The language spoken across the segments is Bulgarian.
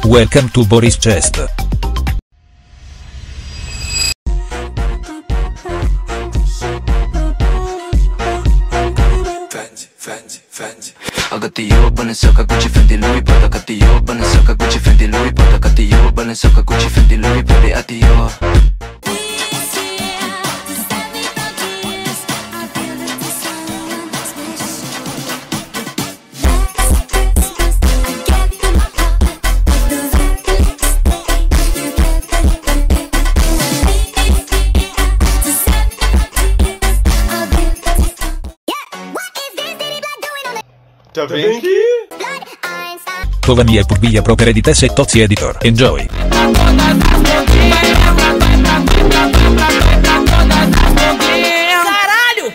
Welcome to Boris Chest. I got the urban and sucker Gucci Fendi Louis But I got the urban and sucker Gucci Fendi Louis But I got the urban and sucker Gucci Fendi Louis But they at the Da Vinci? Tovania Purbia Propere di Tess e Tozzi Editor. Enjoy. Caralho!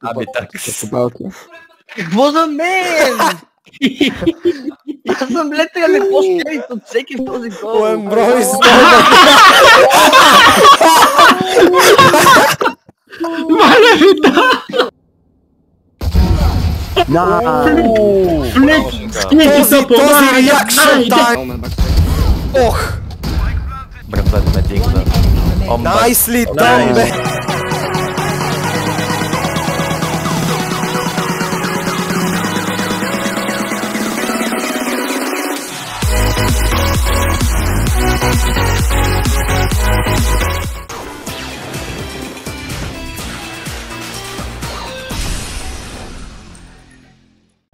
Abi tak. Какво за мен? Аз съм летел на по-скрит от всеки в този гол. Поем брой с този реакшн тайм! Ох! Братва не ме дигна. Найсли там, бе!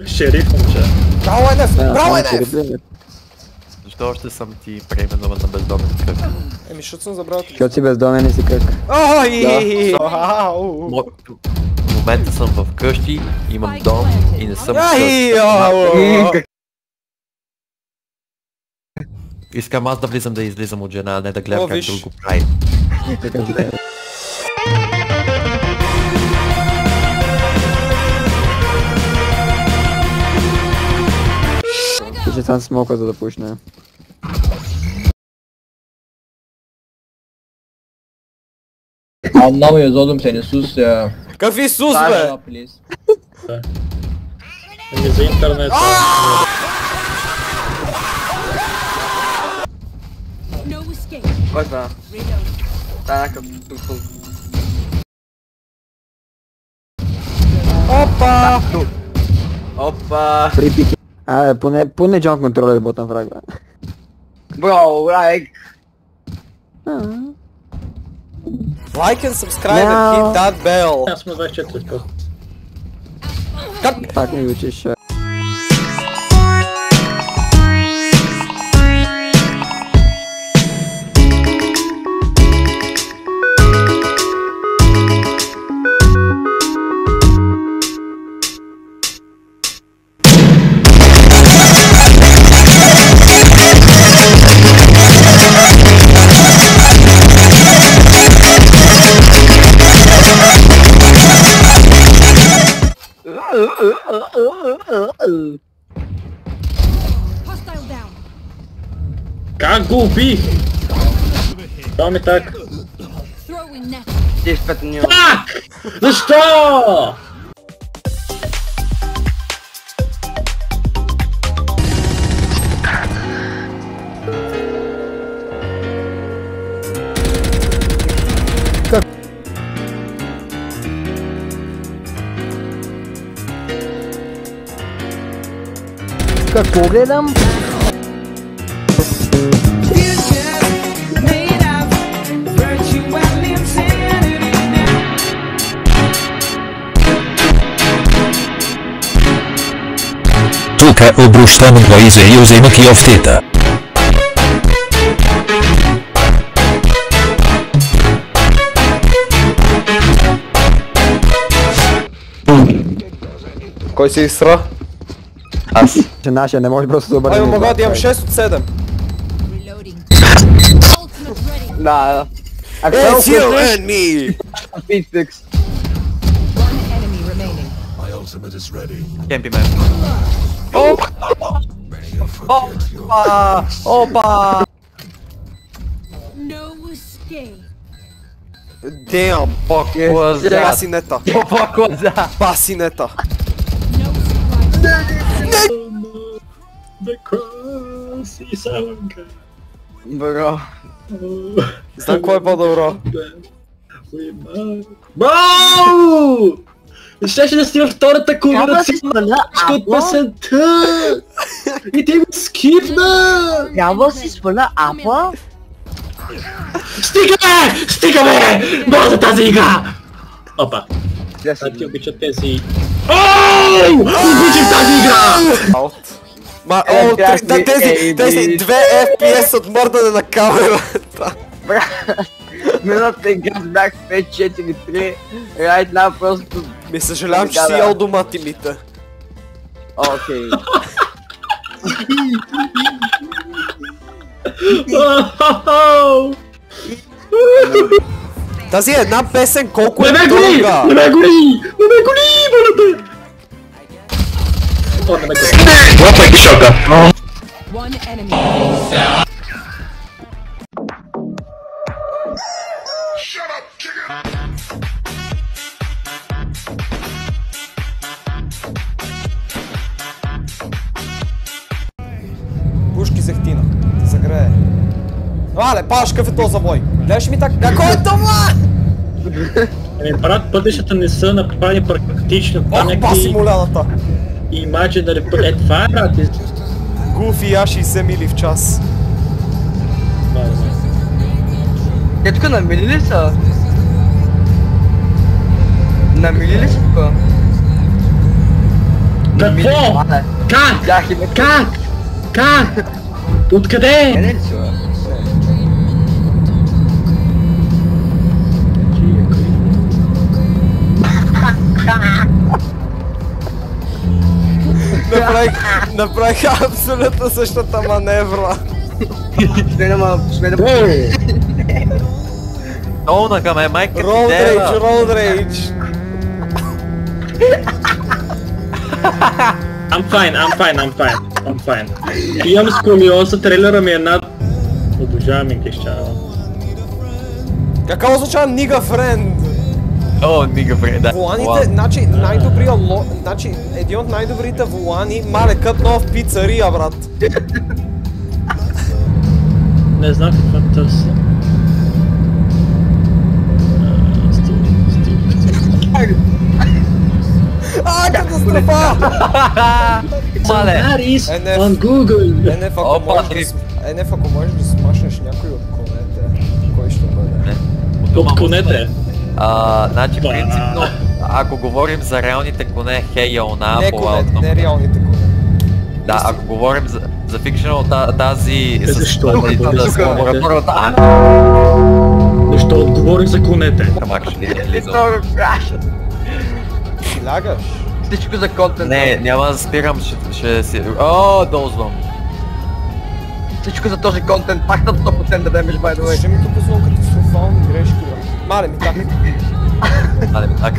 Шериф, момче. Браво, Енеф! Браво, Енеф! Защо още съм ти преименуван на бездомен кръг? Еми, защото съм забрал тук. Защото си бездомен и си кръг. Ой! В момента съм в къщи, имам дом и не съм Искам аз да влизам да излизам от жена, а не да гледам как друг го прави. Ще съм смока за да пушне. Anlamı yazalım seni sus ya. Какви Исус, бе? Ами за интернет. Кой това? Така, тук. Опа! Опа! Поне Джон контролер ботан враг, бе. Бро, лайк! Like and subscribe and hit that bell. Аз сме 24 тук. Так ми учиш. Как го убих? Това ми так. Ти впетнил. Пак! Защо? Какво гледам? Tuca obruszczamy Wajzę i Uzejmaki Ofteta. Кой се изсра? Аз. Че наша не може просто да обърнем. Ай, мога да имам 6 от 7. Да. It's you and me! Speed fix. Кемпи ме. Опа! No escape. Damn, fuck. was that? Basineta. What was that? Basineta. No surprise. The cross и Саланка. Бро. Знам кое е по-добро. Бау! Щеше да снима втората конверсия от песента! И ти го скипна! Трябва да си сваля апа. Стигаме! Стигаме! Може тази игра! Опа! А ти обичат тези... Оу! Обичам тази игра! Ма, тези 2 FPS от мърдане на камерата. Миналата игра бях 5-4-3. Right now просто... Ми съжалявам, че си ял дома тимите. Окей. Тази една песен колко е Не ме гори! дълга? Не ме гори! Не ме гори, болете! О, не ме гори. One enemy. Пушки зехтина. Да загрее. Мале, паш, какъв е този завой? Гледаш ми така? Какво е това? Брат, пътищата не са направени практично. Ох, баси моляната. Imaginary път. Е, това е, брат. Гуфи я 60 мили в час. Те тук намили ли са? Намили ли са тук? Какво? Как? Как? Как? Откъде? Не ли са, бе? Направих абсолютно същата маневра. Сме да... Долнаха ме, майка ти Road дева. rage, road rage. I'm fine. Имам сколиоза, трейлера ми е над... Обожавам инглишчана. Какво означава нига френд? О, нига да. Воланите, значи най-добрия значи един от най-добрите волани, мале къпнал в пицария, брат. Не знам какво търся. Катастрофа! Мале. On Google! НФ, ако можеш да смашнеш някой от конете, кой ще бъде? От конете? Значи принципно, ако говорим за реалните коне, Хейона, Не конете, не реалните коне. Да, ако говорим за фикшнал, тази... Защо? лабораторията... Защо отговорих за конете? Камак ще ли влизам? Лягаш? Всичко за контент. Не, няма да спирам, ще си... О, дозвам. Всичко за този контент, пак на 100% да демеш, by the way. Ще ми тук зло катастрофални грешки, брат. Мале ми так. Мале ми так.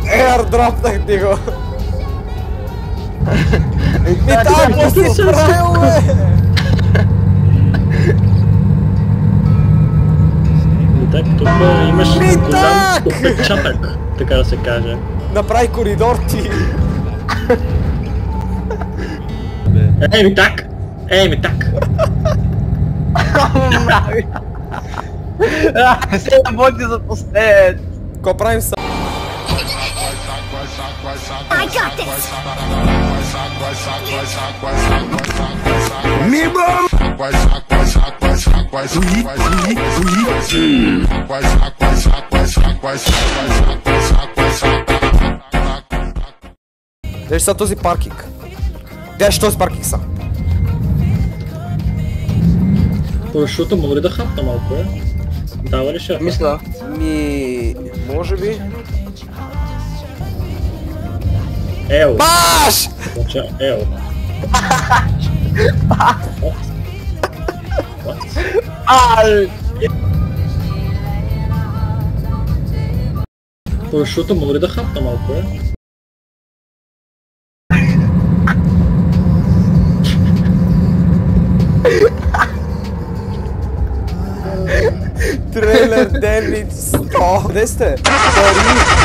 Airdropнах ти го. Ми так, какво си правил, бе? Так, тук имаш голям так! отпечатък, така да се каже. Направи коридор ти. Ей ми так! Ей ми так! Се работи за последен. Ко правим са? I got this. Гледаш са този паркинг. Гледаш този паркинг са. Парашута мога ли да хапна малко, е? Дава ли шефа? Мисля. Ми... може би... Ел! Баш! Мълча, ел! Prosciutto morida хапна малко, е. Трейлер 900. Къде сте? Пари!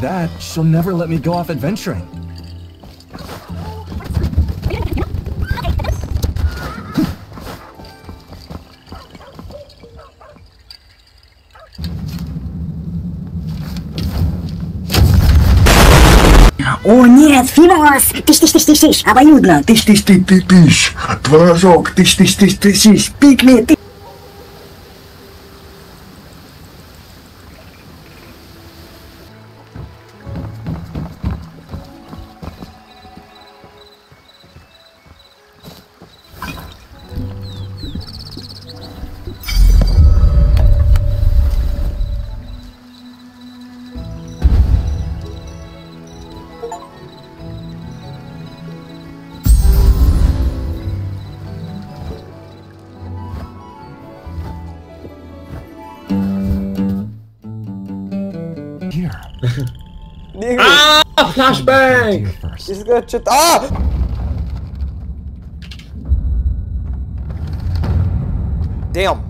That she'll never let me go off adventuring. О нет, Фимос! Тыщ, обоюдно! Тыщ, творожок, тыщ, пикли, ты... Ah! Flashbang! He's gonna cheat. Ah! Damn.